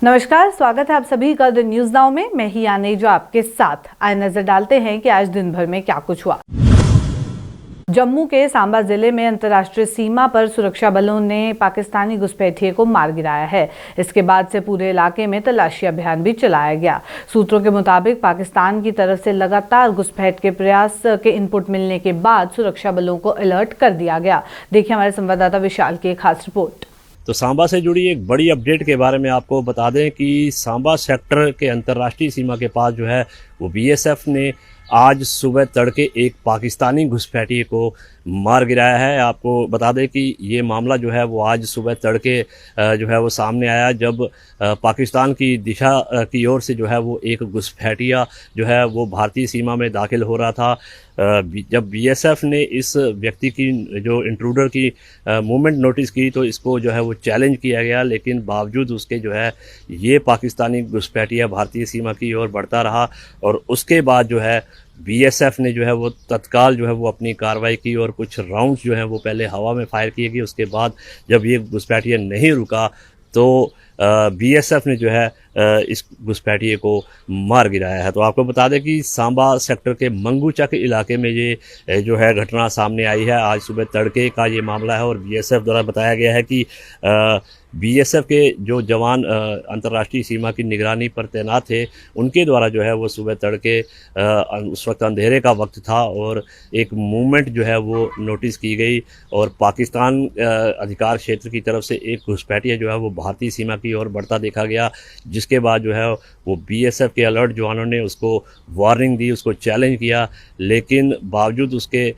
नमस्कार, स्वागत है आप सभी का द न्यूज नाउ में। मैं ही आने जो आपके साथ आए नजर डालते हैं कि आज दिन भर में क्या कुछ हुआ। जम्मू के सांबा जिले में अंतर्राष्ट्रीय सीमा पर सुरक्षा बलों ने पाकिस्तानी घुसपैठिए को मार गिराया है। इसके बाद से पूरे इलाके में तलाशी अभियान भी चलाया गया। सूत्रों के मुताबिक पाकिस्तान की तरफ से लगातार घुसपैठ के प्रयास के इनपुट मिलने के बाद सुरक्षा बलों को अलर्ट कर दिया गया। देखिए हमारे संवाददाता विशाल की एक खास रिपोर्ट। तो सांबा से जुड़ी एक बड़ी अपडेट के बारे में आपको बता दें कि सांबा सेक्टर के अंतर्राष्ट्रीय सीमा के पास जो है वो बीएसएफ ने आज सुबह तड़के एक पाकिस्तानी घुसपैठिए को मार गिराया है। आपको बता दें कि ये मामला जो है वो आज सुबह तड़के जो है वो सामने आया जब पाकिस्तान की दिशा की ओर से जो है वो एक घुसपैठिया जो है वो भारतीय सीमा में दाखिल हो रहा था। जब बीएसएफ ने इस व्यक्ति की जो इंट्रूडर की मूवमेंट नोटिस की तो इसको जो है वो चैलेंज किया गया, लेकिन बावजूद उसके जो है ये पाकिस्तानी घुसपैठिया भारतीय सीमा की ओर बढ़ता रहा और उसके बाद जो है बीएसएफ ने जो है वो तत्काल जो है वो अपनी कार्रवाई की और कुछ राउंड्स जो है वो पहले हवा में फायर किए गए। उसके बाद जब ये घुसपैठिया नहीं रुका तो बीएसएफ ने जो है इस घुसपैठिए को मार गिराया है। तो आपको बता दें कि सांबा सेक्टर के मंगूचक इलाके में ये जो है घटना सामने आई है। आज सुबह तड़के का ये मामला है और बीएसएफ द्वारा बताया गया है कि बीएसएफ के जो जवान अंतर्राष्ट्रीय सीमा की निगरानी पर तैनात थे उनके द्वारा जो है वो सुबह तड़के उस वक्त अंधेरे का वक्त था और एक मूवमेंट जो है वो नोटिस की गई और पाकिस्तान अधिकार क्षेत्र की तरफ से एक घुसपैठिया जो है वो भारतीय सीमा की ओर बढ़ता देखा गया, जिसके बाद जो है वो बीएसएफ के अलर्ट जवानों ने उसको वार्निंग दी, उसको चैलेंज किया, लेकिन बावजूद उसके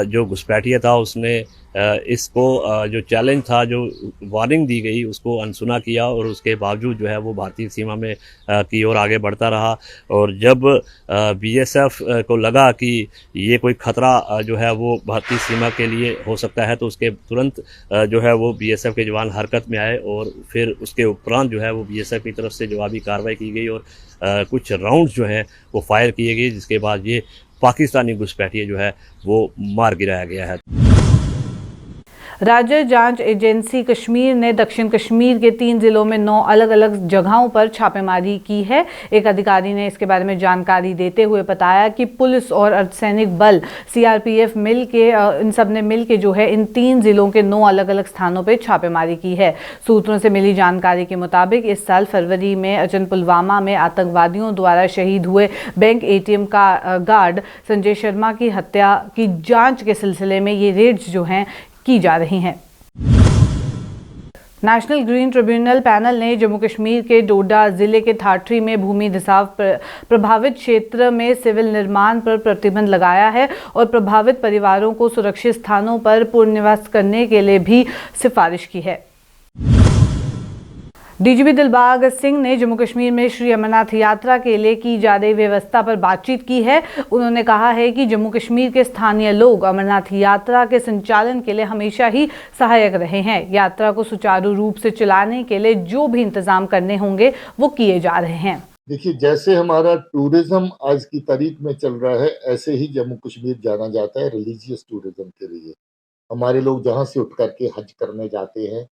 जो घुसपैठिया था उसने इसको जो चैलेंज था, जो वार्निंग दी गई उसको अनसुना किया और उसके बावजूद जो है वो भारतीय सीमा में की ओर आगे बढ़ता रहा। और जब बीएसएफ को लगा कि ये कोई खतरा जो है वो भारतीय सीमा के लिए हो सकता है तो उसके तुरंत जो है वो बीएसएफ के जवान हरकत में आए और फिर उसके उपरांत जो है वो बीएसएफ की तरफ से जवाबी कार्रवाई की गई और कुछ राउंड्स जो हैं वो फायर किए गए, जिसके बाद ये पाकिस्तानी घुसपैठिए जो है वो मार गिराया गया है। राज्य जांच एजेंसी कश्मीर ने दक्षिण कश्मीर के 3 जिलों में 9 अलग अलग जगहों पर छापेमारी की है। एक अधिकारी ने इसके बारे में जानकारी देते हुए बताया कि पुलिस और अर्धसैनिक बल सीआरपीएफ इन सब ने मिल के जो है इन 3 जिलों के 9 अलग अलग स्थानों पर छापेमारी की है। सूत्रों से मिली जानकारी के मुताबिक इस साल फरवरी में अचन पुलवामा में आतंकवादियों द्वारा शहीद हुए बैंक एटीएम का गार्ड संजय शर्मा की हत्या की जाँच के सिलसिले में ये रेड्स जो हैं की जा रही हैं। नेशनल ग्रीन ट्रिब्यूनल पैनल ने जम्मू कश्मीर के डोडा जिले के थाटरी में भूमि रिसाव प्रभावित क्षेत्र में सिविल निर्माण पर प्रतिबंध लगाया है और प्रभावित परिवारों को सुरक्षित स्थानों पर पुनर्निवास करने के लिए भी सिफारिश की है। डीजीपी दिलबाग सिंह ने जम्मू कश्मीर में श्री अमरनाथ यात्रा के लिए की जा रही व्यवस्था पर बातचीत की है। उन्होंने कहा है कि जम्मू कश्मीर के स्थानीय लोग अमरनाथ यात्रा के संचालन के लिए हमेशा ही सहायक रहे हैं। यात्रा को सुचारू रूप से चलाने के लिए जो भी इंतजाम करने होंगे वो किए जा रहे हैं। देखिए, जैसे हमारा टूरिज्म आज की तारीख में चल रहा है ऐसे ही जम्मू कश्मीर जाना जाता है रिलीजियस टूरिज्म के लिए। हमारे लोग जहाँ से उठ करके हज करने जाते हैं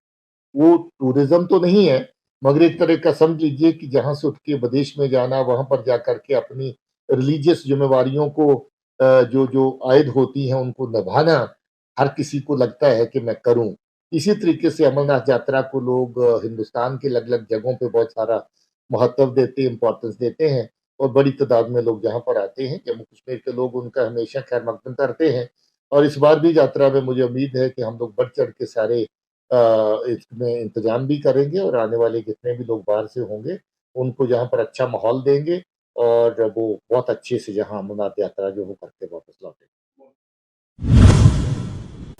वो टूरिज्म तो नहीं है, मगर एक तरह का समझ लीजिए कि जहाँ से उठ के विदेश में जाना, वहाँ पर जा करके अपनी रिलीजियस जिम्मेवारियों को जो आयद होती हैं उनको निभाना हर किसी को लगता है कि मैं करूं। इसी तरीके से अमरनाथ यात्रा को लोग हिंदुस्तान के अलग अलग जगहों पे बहुत सारा महत्व देते, इम्पोर्टेंस देते हैं और बड़ी तादाद में लोग जहाँ पर आते हैं, जम्मू कश्मीर के लोग उनका हमेशा खैर मकदम करते हैं। और इस बार भी यात्रा में मुझे उम्मीद है कि हम लोग बढ़ चढ़ के सारे इसमें इंतजाम भी करेंगे और आने वाले जितने भी लोग बाहर से होंगे उनको जहाँ पर अच्छा माहौल देंगे और वो बहुत अच्छे से जहाँ अमरनाथ यात्रा जो हो करके वापस लौटेंगे।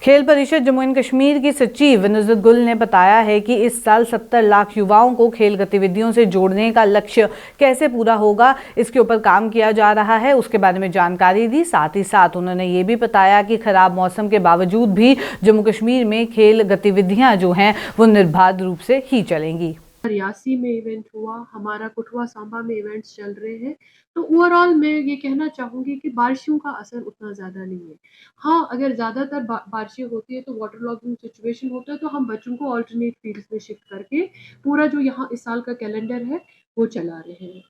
खेल परिषद जम्मू एंड कश्मीर की सचिव नुज़रत गुल ने बताया है कि इस साल 70 लाख युवाओं को खेल गतिविधियों से जोड़ने का लक्ष्य कैसे पूरा होगा, इसके ऊपर काम किया जा रहा है। उसके बारे में जानकारी दी। साथ ही साथ उन्होंने ये भी बताया कि खराब मौसम के बावजूद भी जम्मू कश्मीर में खेल गतिविधियां जो हैं वो निर्बाध रूप से ही चलेंगी। रियासी में इवेंट हुआ, हमारा कठुआ सांबा में इवेंट्स चल रहे हैं। तो ओवरऑल मैं ये कहना चाहूँगी कि बारिशों का असर उतना ज़्यादा नहीं है। हाँ, अगर ज़्यादातर बारिशें होती है तो वाटर लॉगिंग सिचुएशन होता है, तो हम बच्चों को अल्टरनेट फील्ड्स में शिफ्ट करके पूरा जो यहाँ इस साल का कैलेंडर है वो चला रहे हैं।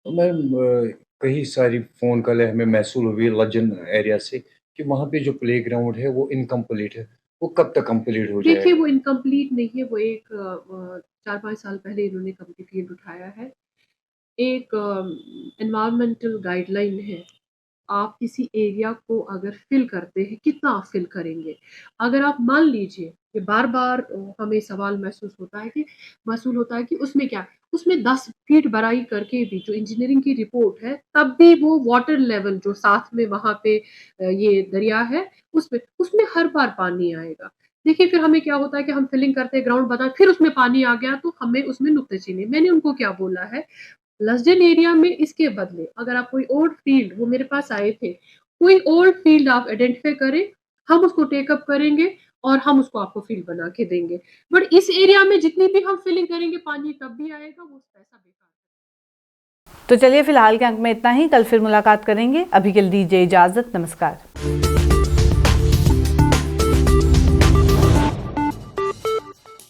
तो मैम कई सारी फ़ोन कॉल हमें मैसूर हुई लजन एरिया से कि वहाँ पे जो प्लेग्राउंड है वो इनकम्प्लीट है। वो कब तक कंप्लीट हो देखिए, जाएगा? वो इनकम्प्लीट नहीं है, वो एक 4-5 साल पहले इन्होंने कंप्लीट उठाया है। एक एनवायरमेंटल गाइडलाइन है। आप किसी एरिया को अगर फिल करते हैं, कितना आप फिल करेंगे? अगर आप मान लीजिए कि बार-बार हमें सवाल महसूल होता है कि उसमें क्या? उसमें 10 फीट भराई करके भी जो इंजीनियरिंग की रिपोर्ट है, तब भी वो वाटर लेवल जो साथ में वहाँ पे ये दरिया है, उसमें हर बार पानी आएगा। देखिए, फिर हमें क्या होता है कि हम फिलिंग करते हैं, ग्राउंड बनाते फिर उसमें पानी आ गया, तो हमें उसमें नुक्ताचीनी। मैंने उनको क्या बोला है, लसडेन एरिया में इसके बदले अगर आप कोई ओल्ड फील्ड, वो मेरे पास आए थे, कोई ओल्ड फील्ड आप आइडेंटिफाई करें, हम उसको टेकअप करेंगे और हम उसको आपको फील्ड बना के देंगे। बट इस एरिया में जितनी भी हम फिलिंग करेंगे, पानी तब भी आएगा, वो पैसा बेकार। तो चलिए फिलहाल के अंक में इतना ही। कल फिर मुलाकात करेंगे। अभी के लिए दीजिए इजाजत। नमस्कार।